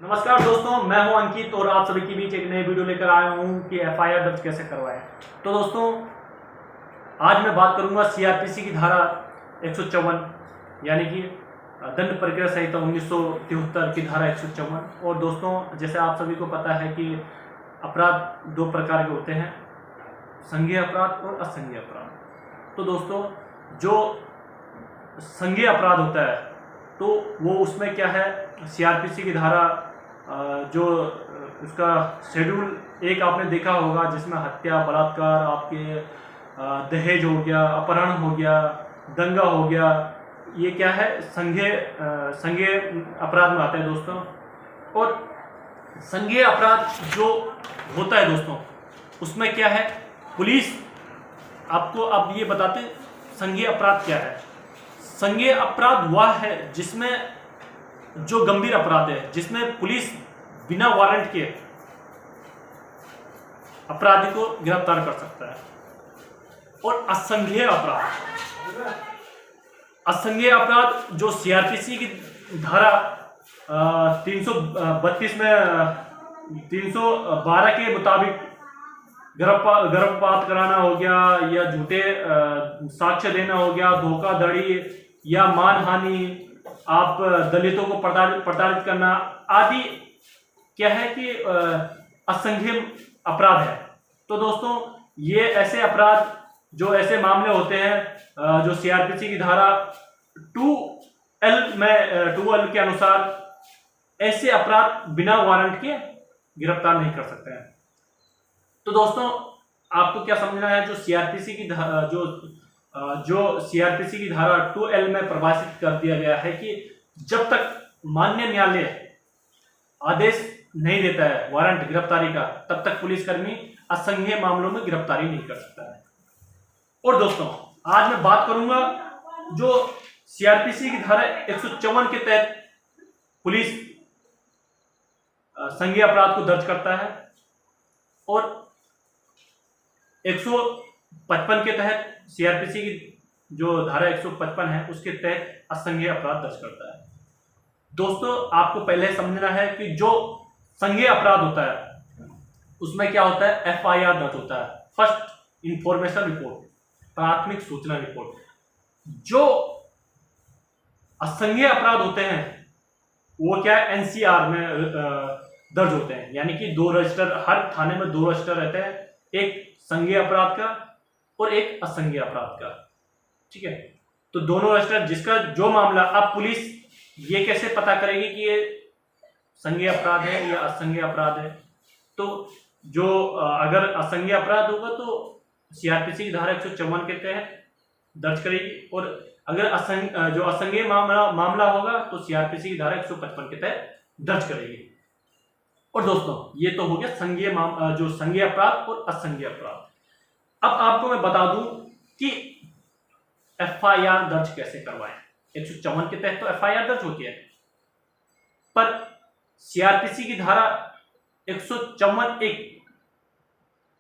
नमस्कार दोस्तों, मैं हूं अंकित और आप सभी के बीच एक नई वीडियो लेकर आया हूं कि एफआईआर दर्ज कैसे करवाएं। तो दोस्तों, आज मैं बात करूंगा सीआरपीसी की धारा 154 यानी कि दंड प्रक्रिया संहिता 1973 की धारा 154। और दोस्तों, जैसे आप सभी को पता है कि अपराध दो प्रकार के होते हैं, संज्ञेय अपराध और असंज्ञेय अपराध। तो दोस्तों, जो संज्ञेय अपराध होता है तो वो उसमें क्या है, सीआरपीसी की धारा जो उसका शेड्यूल एक आपने देखा होगा, जिसमें हत्या, बलात्कार, आपके दहेज हो गया, अपहरण हो गया, दंगा हो गया, ये क्या है, संज्ञेय अपराध में आता है दोस्तों। और संज्ञेय अपराध जो होता है दोस्तों, उसमें क्या है, पुलिस आपको अब ये बताते संज्ञेय अपराध क्या है। संज्ञेय अपराध वह है जिसमें जो गंभीर अपराध है, जिसमें पुलिस बिना वारंट के अपराधी को गिरफ्तार कर सकता है। और असंज्ञेय अपराध जो सीआरपीसी की धारा 332 में 312 के मुताबिक गर्भपात कराना हो गया, या झूठे साक्ष्य देना हो गया, धोखाधड़ी या मानहानि, आप दलितों को प्रताड़ित करना आदि क्या है कि असंज्ञेय अपराध है। तो दोस्तों, ये ऐसे अपराध, जो ऐसे मामले होते हैं जो सीआरपीसी की धारा 2L के अनुसार ऐसे अपराध बिना वारंट के गिरफ्तार नहीं कर सकते हैं। तो दोस्तों, आपको क्या समझना है, जो सीआरपीसी की धारा 2L में परिभाषित कर दिया गया है कि जब तक माननीय न्यायालय आदेश नहीं देता है वारंट गिरफ्तारी का, तब तक पुलिसकर्मी असंज्ञेय मामलों में गिरफ्तारी नहीं कर सकता है। और दोस्तों, आज मैं बात करूंगा जो सीआरपीसी की धारा 154 के तहत पुलिस संज्ञेय अपराध को दर्ज करता है, और 155 के तहत सीआरपीसी की जो धारा 155 है उसके तहत असंज्ञेय अपराध दर्ज करता है। दोस्तों, आपको पहले समझना है कि जो संज्ञेय अपराध होता है उसमें क्या होता है, एफआईआर दर्ज होता है, फर्स्ट इंफॉर्मेशन रिपोर्ट, प्राथमिक सूचना रिपोर्ट। जो असंज्ञेय अपराध होते हैं वो क्या है, एनसीआर में दर्ज होते हैं, यानी कि दो रजिस्टर, हर थाने में दो रजिस्टर रहते हैं, एक संज्ञेय अपराध का और एक असंज्ञेय अपराध का। ठीक है, तो दोनों रजिस्टर, जिसका जो मामला, अब पुलिस ये कैसे पता करेगी कि ये संज्ञेय अपराध है या असंज्ञेय अपराध है। तो जो अगर असंज्ञेय अपराध होगा तो सीआरपीसी की धारा 154 के तहत दर्ज करेगी, और अगर जो असंज्ञेय मामला होगा तो सीआरपीसी की धारा 155 के तहत दर्ज करेगी। और दोस्तों, ये तो हो गया जो संज्ञेय अपराध और असंज्ञेय अपराध। अब आपको मैं बता दूं कि एफआईआर दर्ज कैसे करवाएं। 154 के तहत तो एफआईआर दर्ज होती है, पर सीआरपीसी की धारा 154(1)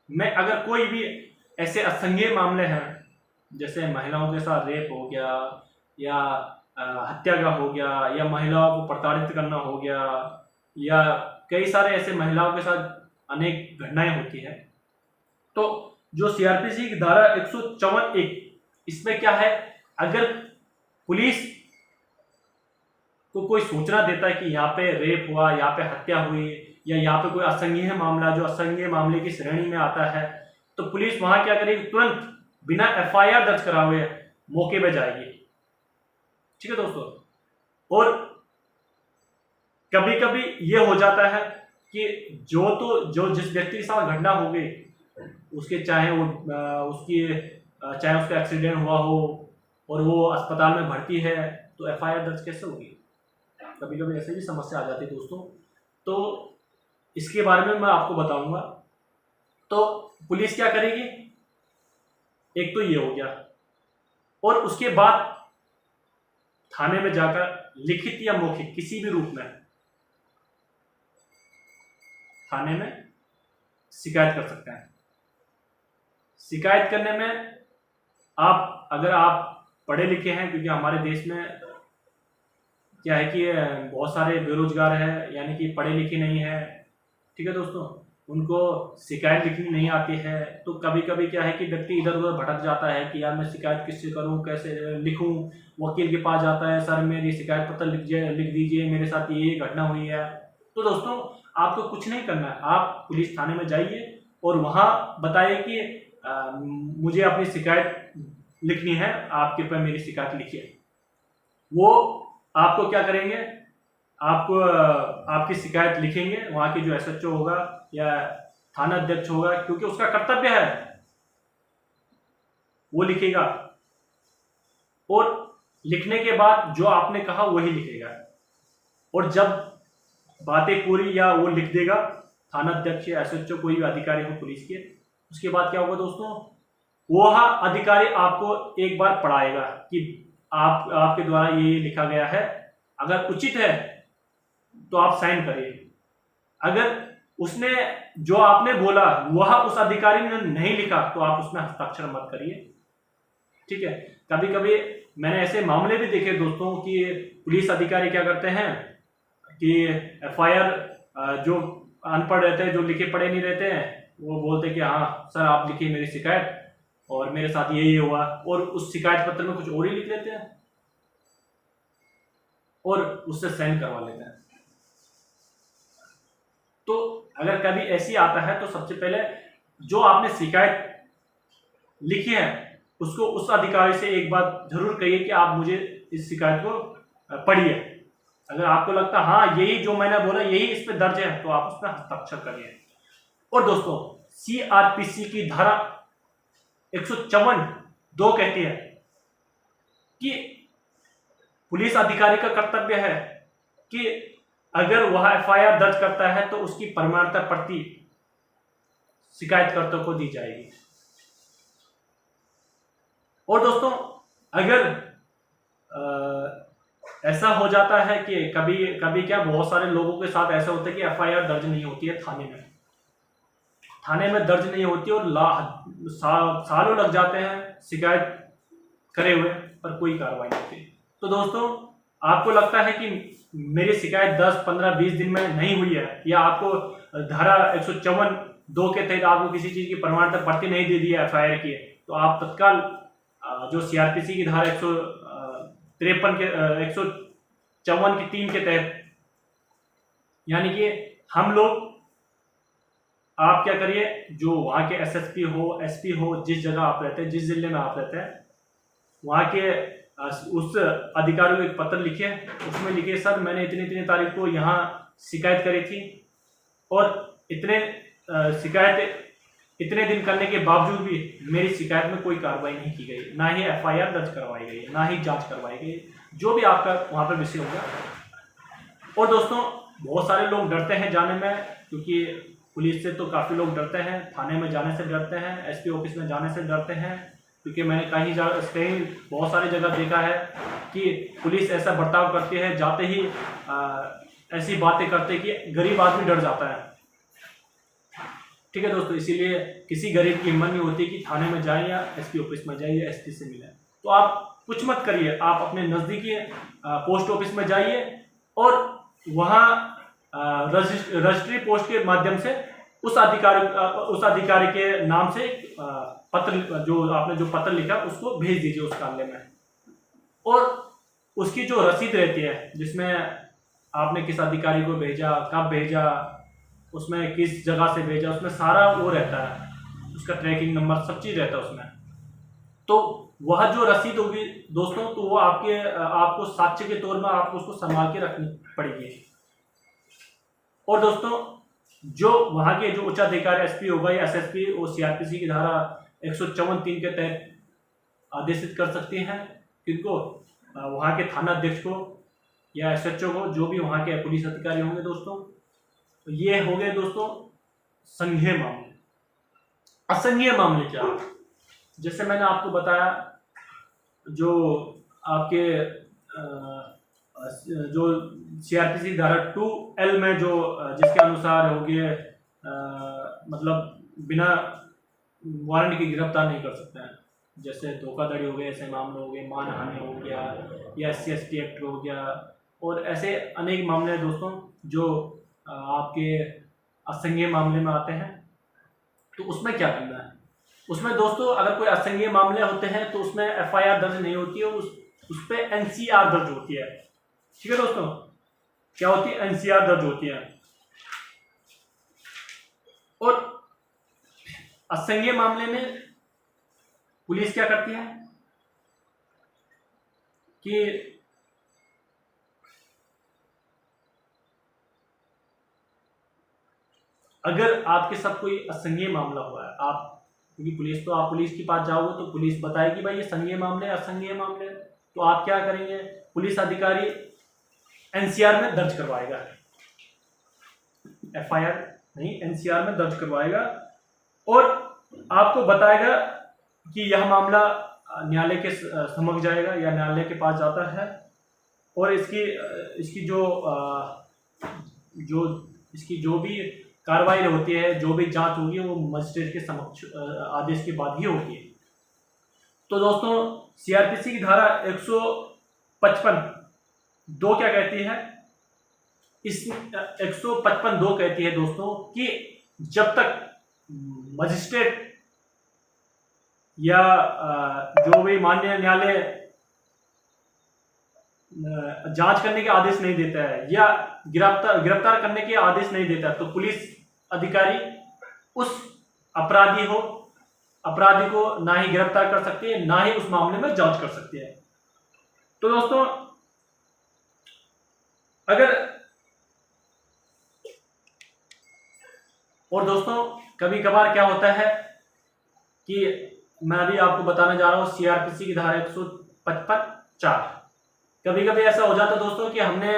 में अगर कोई भी ऐसे असंज्ञेय मामले हैं, जैसे महिलाओं के साथ रेप हो गया, या हत्या का हो गया, या महिलाओं को प्रताड़ित करना हो गया, या कई सारे ऐसे महिलाओं के साथ अनेक घटनाएं होती हैं, तो जो सीआरपीसी की धारा 154(1) इसमें क्या है, अगर पुलिस को कोई सूचना देता है कि यहाँ पे रेप हुआ, यहाँ पे हत्या हुई, या यहाँ पे कोई असंज्ञेय मामला जो असंज्ञेय मामले की श्रेणी में आता है, तो पुलिस वहां क्या करेगी, तुरंत बिना एफआईआर दर्ज कराए मौके पे जाएगी। ठीक है दोस्तों, और कभी कभी ये हो जाता है कि जो जिस व्यक्ति के साथ घटना हो गई, उसके चाहे उसका एक्सीडेंट हुआ हो और वो अस्पताल में भर्ती है, तो एफआईआर दर्ज कैसे होगी। कभी कभी ऐसे भी समस्या आ जाती है दोस्तों, तो इसके बारे में मैं आपको बताऊंगा। तो पुलिस क्या करेगी, एक तो ये हो गया, और उसके बाद थाने में जाकर लिखित या मौखिक किसी भी रूप में थाने में शिकायत कर सकते हैं। शिकायत करने में अगर आप पढ़े लिखे हैं, क्योंकि हमारे देश में क्या है कि बहुत सारे बेरोजगार हैं, यानी कि पढ़े लिखे नहीं है, ठीक है दोस्तों, उनको शिकायत लिखनी नहीं आती है। तो कभी कभी क्या है कि व्यक्ति इधर उधर भटक जाता है कि यार मैं शिकायत किससे करूं, कैसे लिखूं। वकील के पास जाता है, सर मेरी शिकायत पत्र लिख दीजिए, मेरे साथ ये घटना हुई है। तो दोस्तों आपको कुछ नहीं करना है, आप पुलिस थाने में जाइए और वहां बताइए कि मुझे अपनी शिकायत लिखनी है, आप कृपया मेरी शिकायत लिखिए। वो आपको क्या करेंगे, आपको आपकी शिकायत लिखेंगे, वहां के जो एसएचओ होगा या थाना अध्यक्ष होगा, क्योंकि उसका कर्तव्य है, वो लिखेगा और लिखने के बाद जो आपने कहा वही लिखेगा। और जब बातें पूरी या वो लिख देगा थाना अध्यक्ष या एसएचओ, कोई भी अधिकारी हो पुलिस के, उसके बाद क्या होगा दोस्तों, वह अधिकारी आपको एक बार पढ़ाएगा कि आपके द्वारा ये लिखा गया है, अगर उचित है तो आप साइन करिए। अगर उसने जो आपने बोला वह उस अधिकारी ने नहीं लिखा तो आप उसमें हस्ताक्षर मत करिए, ठीक है। कभी कभी मैंने ऐसे मामले भी देखे दोस्तों कि पुलिस अधिकारी क्या करते हैं कि एफआईआर जो अनपढ़ रहते हैं, जो लिखे पढ़े नहीं रहते हैं, वो बोलते हैं कि हाँ सर आप लिखिए मेरी शिकायत और मेरे साथ ये हुआ, और उस शिकायत पत्र में कुछ और ही लिख लेते हैं और उससे साइन करवा लेते हैं। तो अगर कभी ऐसी आता है तो सबसे पहले जो आपने शिकायत लिखी है उसको उस अधिकारी से एक बार जरूर कहिए कि आप मुझे इस शिकायत को पढ़िए। अगर आपको लगता है हाँ यही जो मैंने बोला यही इस पे दर्ज है तो आप उस पर हस्ताक्षर करिए। और दोस्तों सीआरपीसी की धारा 154(2) कहती है कि पुलिस अधिकारी का कर्तव्य है कि अगर वह एफआईआर दर्ज करता है तो उसकी प्रमाणित प्रति शिकायतकर्ता को दी जाएगी। और दोस्तों अगर ऐसा हो जाता है कि कभी कभी क्या बहुत सारे लोगों के साथ ऐसा होता है कि एफआईआर दर्ज नहीं होती है थाने में दर्ज नहीं होती और सालों लग जाते हैं शिकायत करे हुए पर कोई कार्रवाई नहीं होती। तो दोस्तों आपको लगता है कि मेरी शिकायत 10, 15, 20 दिन में नहीं हुई है, या आपको धारा 154(2) के तहत आपको किसी चीज की प्रमाणित प्रति नहीं दे दी है एफआईआर की, तो आप तत्काल जो सीआरपीसी की धारा 154 की 3 के तहत, यानी कि हम लोग, आप क्या करिए, जो वहाँ के एसएसपी हो, एसपी हो, जिस जगह आप रहते हैं, जिस जिले में आप रहते हैं, वहाँ के उस अधिकारी को एक पत्र लिखे, उसमें लिखे सर मैंने इतनी तारीख को यहाँ शिकायत करी थी और इतने शिकायत इतने दिन करने के बावजूद भी मेरी शिकायत में कोई कार्रवाई नहीं की गई, ना ही एफआईआर दर्ज करवाई गई, ना ही जांच करवाई गई, जो भी आपका वहाँ पर विषय होगा। और दोस्तों बहुत सारे लोग डरते हैं जाने में, क्योंकि पुलिस से तो काफ़ी लोग डरते हैं, थाने में जाने से डरते हैं, एसपी ऑफिस में जाने से डरते हैं, क्योंकि मैंने कहीं बहुत सारी जगह देखा है कि पुलिस ऐसा बर्ताव करती है, जाते ही ऐसी बातें करते कि गरीब आदमी डर जाता है, ठीक है दोस्तों। इसीलिए किसी गरीब की हिम्मत नहीं होती कि थाने में जाए या एसपी ऑफिस में जाए या एसपी से मिले। तो आप कुछ मत करिए, आप अपने नज़दीकी पोस्ट ऑफिस में जाइए और वहाँ रजिस्ट्री पोस्ट के माध्यम से उस अधिकारी के नाम से पत्र, जो आपने जो पत्र लिखा उसको भेज दीजिए उस कार्यालय में, और उसकी जो रसीद रहती है जिसमें आपने किस अधिकारी को भेजा, कब भेजा, उसमें किस जगह से भेजा, उसमें सारा वो रहता है, उसका ट्रैकिंग नंबर सब चीज़ रहता है उसमें। तो वह जो रसीद होगी दोस्तों, तो वो आपको साक्ष्य के तौर में आपको उसको संभाल के रखनी पड़ेगी। और दोस्तों जो वहाँ के जो उच्चाधिकारी एसपी होगा या एसएसपी, वो सीआरपीसी की धारा 154(3) के तहत आदेशित कर सकते हैं किनको, वहाँ के थाना अध्यक्ष को या एसएचओ को, जो भी वहाँ के पुलिस अधिकारी होंगे दोस्तों। तो ये हो गए दोस्तों संज्ञेय मामले। असंज्ञेय मामले क्या, जैसे मैंने आपको बताया, जो आपके जो सीआरपीसी धारा 2L में जो जिसके अनुसार हो गए, मतलब बिना वारंट की गिरफ्तार नहीं कर सकते हैं, जैसे धोखाधड़ी हो गया, ऐसे मामले हो गए, मानहानि हो गया, या SC/ST एक्ट हो गया, और ऐसे अनेक मामले हैं दोस्तों जो आपके असंज्ञेय मामले में आते हैं। तो उसमें क्या करना है, उसमें दोस्तों अगर कोई असंज्ञेय मामले होते हैं तो उसमें एफआईआर दर्ज नहीं होती है, उस पर एनसीआर दर्ज होती है। ठीक है दोस्तों, क्या होती है, एनसीआर दर्ज होती है। और असंज्ञेय मामले में पुलिस क्या करती है कि अगर आपके साथ कोई असंज्ञेय मामला हुआ है, आप क्योंकि पुलिस तो आप पुलिस के पास जाओगे तो पुलिस बताएगी भाई ये संज्ञेय मामले असंज्ञेय मामले, तो आप क्या करेंगे, पुलिस अधिकारी एनसीआर में दर्ज करवाएगा, एफआईआर नहीं एनसीआर में दर्ज करवाएगा और आपको बताएगा कि यह मामला न्यायालय के समक्ष जाएगा या न्यायालय के पास जाता है और इसकी जो भी कार्रवाई होती है, जो भी जांच होगी वो मजिस्ट्रेट के समक्ष आदेश के बाद ही होगी। तो दोस्तों सीआरपीसी की धारा 155(2) क्या कहती है, इस 155(2) कहती है दोस्तों कि जब तक मजिस्ट्रेट या जो भी माननीय न्यायालय जांच करने के आदेश नहीं देता है या गिरफ्तार करने के आदेश नहीं देता तो पुलिस अधिकारी उस अपराधी को ना ही गिरफ्तार कर सकती है ना ही उस मामले में जांच कर सकती है। तो दोस्तों कभी कभार क्या होता है कि मैं अभी आपको बताने जा रहा हूं सीआरपीसी की धारा 155(4). कभी कभी ऐसा हो जाता है दोस्तों कि हमने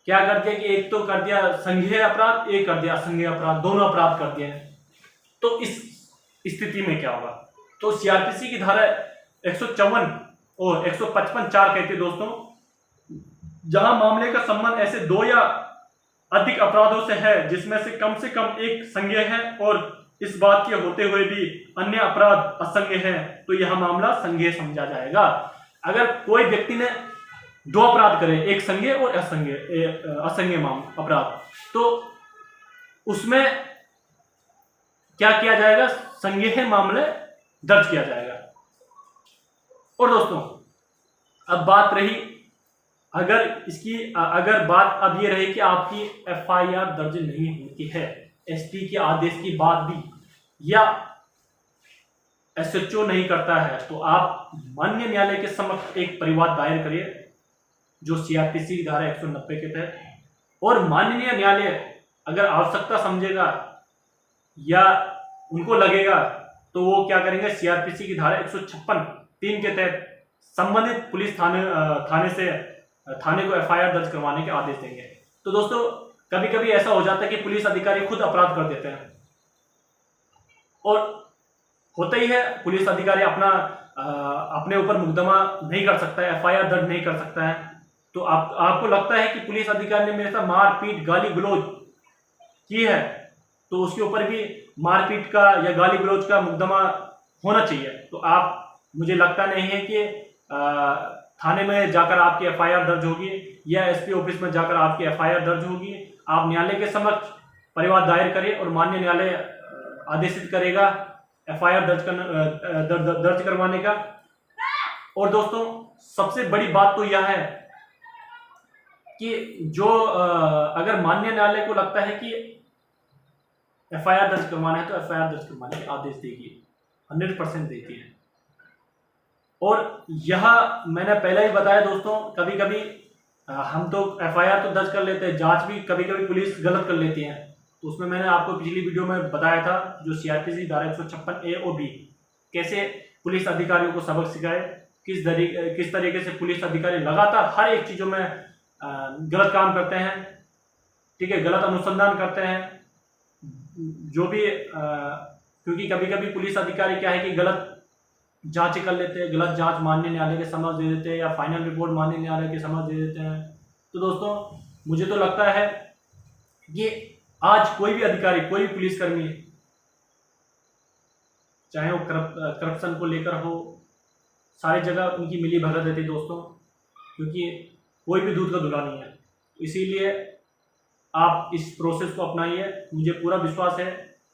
क्या कर दिया कि एक तो कर दिया संज्ञेय अपराध, एक कर दिया असंज्ञेय अपराध, दोनों अपराध कर दिए। तो इस स्थिति में क्या होगा, तो सीआरपीसी की धारा 154 और 155(4) कहती है दोस्तों, जहां मामले का संबंध ऐसे 2 या अधिक अपराधों से है जिसमें से कम एक संज्ञेय है और इस बात के होते हुए भी अन्य अपराध असंज्ञेय है, तो यह मामला संज्ञेय समझा जाएगा। अगर कोई व्यक्ति ने 2 अपराध करे, एक संज्ञेय और असंज्ञेय अपराध, तो उसमें क्या किया जाएगा, संज्ञेय मामले दर्ज किया जाएगा। और दोस्तों अब बात रही अगर बात अब ये रही कि आपकी एफआईआर दर्ज नहीं होती है एसपी के आदेश के बाद भी या एसएचओ नहीं करता है, तो आप माननीय न्यायालय के समक्ष एक परिवाद दायर करिए जो सीआरपीसी धारा 190 के तहत, और माननीय न्यायालय अगर आवश्यकता समझेगा या उनको लगेगा तो वो क्या करेंगे, सीआरपीसी की धारा 156(3) के तहत संबंधित पुलिस थाने को एफआईआर दर्ज करवाने के आदेश देंगे। तो दोस्तों कभी कभी ऐसा हो जाता है कि पुलिस अधिकारी खुद अपराध कर देते हैं और होता ही है, पुलिस अधिकारी अपने ऊपर मुकदमा नहीं कर सकता है, एफआईआर दर्ज नहीं कर सकता है। तो आपको लगता है कि पुलिस अधिकारी ने मेरे साथ मारपीट गाली गलौज की है, तो उसके ऊपर भी मारपीट का या गाली गलौज का मुकदमा होना चाहिए। तो मुझे लगता नहीं है कि थाने में जाकर आपकी एफआईआर दर्ज होगी या एसपी ऑफिस में जाकर आपकी एफआईआर दर्ज होगी। आप न्यायालय के समक्ष परिवाद दायर करें और माननीय न्यायालय आदेशित करेगा एफआईआर दर्ज करवाने का। और दोस्तों सबसे बड़ी बात तो यह है कि अगर माननीय न्यायालय को लगता है कि एफआईआर दर्ज करवाना है तो एफआईआर दर्ज करवाने के आदेश देगी, 100% देती है। और यह मैंने पहले ही बताया दोस्तों, कभी कभी हम तो एफआईआर तो दर्ज कर लेते हैं, जांच भी कभी कभी पुलिस गलत कर लेती है। तो उसमें मैंने आपको पिछली वीडियो में बताया था जो सीआरपीसी धारा 156(a) और (b) कैसे पुलिस अधिकारियों को सबक सिखाए, किस तरीके से पुलिस अधिकारी लगातार हर एक चीजों में गलत काम करते हैं, ठीक है, गलत अनुसंधान करते हैं, जो भी क्योंकि कभी कभी पुलिस अधिकारी क्या है कि गलत जांच कर लेते हैं, गलत जांच माननीय न्यायालय के समक्ष दे देते हैं या फाइनल रिपोर्ट माननीय न्यायालय के समक्ष दे देते हैं। तो दोस्तों मुझे तो लगता है कि आज कोई भी अधिकारी, कोई भी पुलिसकर्मी, चाहे वो करप्शन को लेकर हो, सारी जगह उनकी मिली भगत रहती दोस्तों, क्योंकि कोई भी दूध का धुला नहीं है। इसीलिए आप इस प्रोसेस को अपनाइए, मुझे पूरा विश्वास है